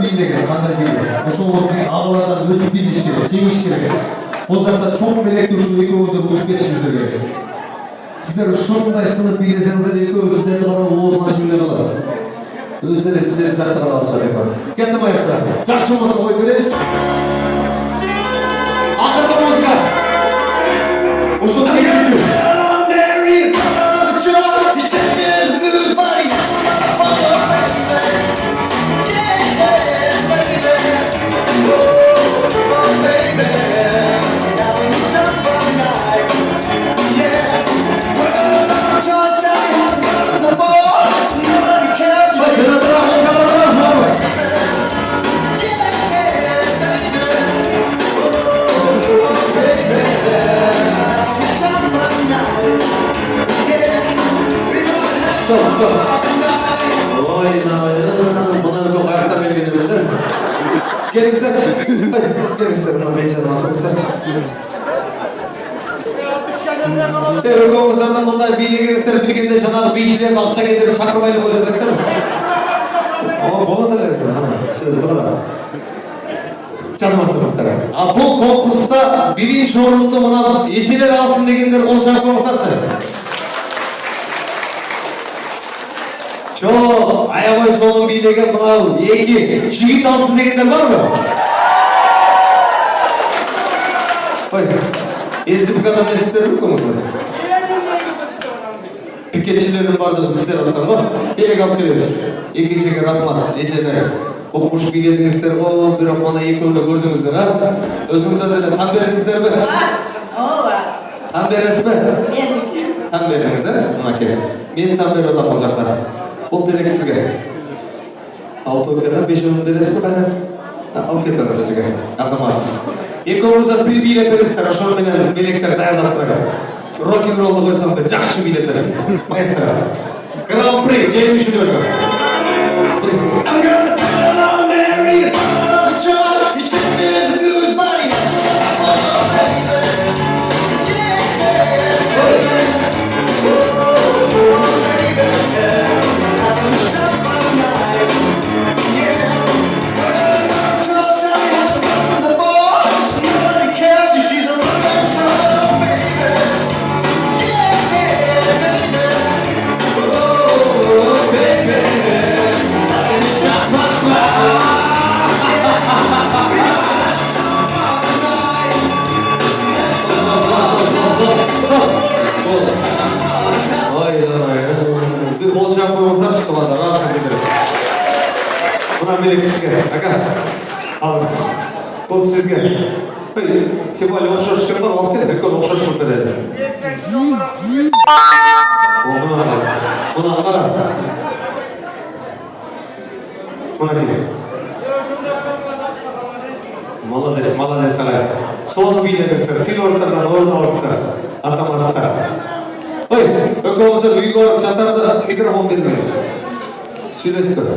бийлеген, кандай бийлеген. Ошол агылардан өтүп билиш керек, жеңиш керек. Бул жакта чоң мелекти ушул экөөңүздөр утуп кетишиңиздер керек. Сиздер ушундай сынып бийлесеңиздер экөө сиздерди карап оозун ачып эле калат. Өздері сіздерді жақты қарап алышады екен. Кетті маэстро. Жақсы болмаса қойып береміз. Ақырғы музыка. Ушул шешуші. Ой, бұны жоқ аяқтар келгені білді. Келіңіздерші. Келіңіздер, мен жаныма тұрыңыздаршы. Өргөңіздердің мұндай билегіңіздер білгенде жанағы бейшілерді ақша кетіп шақырмайлы қойып кетеміз. Болады да жаныма тұрыңыздар. Бұл конкурста бірінші орынды мына ешелер алсын дегендер қол шақырыңыздаршы. Жоқ, аябай соның билеген мынау екі жігіт алсын дегендер бар ма? Ой, СДПК-дан сіздер өткіңіздер? Пикетшілердің бардығы сіздер аттар ба? Берек алып келесіз. Екіншіге рахмат, ешелер. Оқымыш биледіңіздер ғой, бірақ мана екеуді көрдіңіздер, а? Өзіңіздерді де там бердіңіздер бе? Там бересіз бе? Там бердіңіз, а? Мұнаке. Мен там беріп отам бұл жақтар. Бұл берек сізге. 6 өлкеден 5 өнім бересіз бе қане? Алып кетіңіз әжіге. Азаматсыз. Екеуіңіздер бір билеп бересіздер, ошол менен мелектер дайындап тұрады. Рок-н-роллды қойсам да жақсы билеп берсін. Маэстро. Гран-при, жеңушілерге. I'm gonna turn on Mary, on the job, you stick me in the news, buddy. Bir bol çarpımızlar çıktı bana, rahatsız ederim. Buna melek sizge, aka, alınız. Бұл sizge. Тем более оқшаш кім бар, алып келе, бекер оқшаш болып береді. Бұны ағара. Бұны келе. Молодец, молодец ағай. Соны билеместер, сыйлықтардан орын алыңыздар, азаматсыздар. Ой, өкөңіздер үйге орып жатарда микрофон бермеңіз. Сөйлесіп тұр.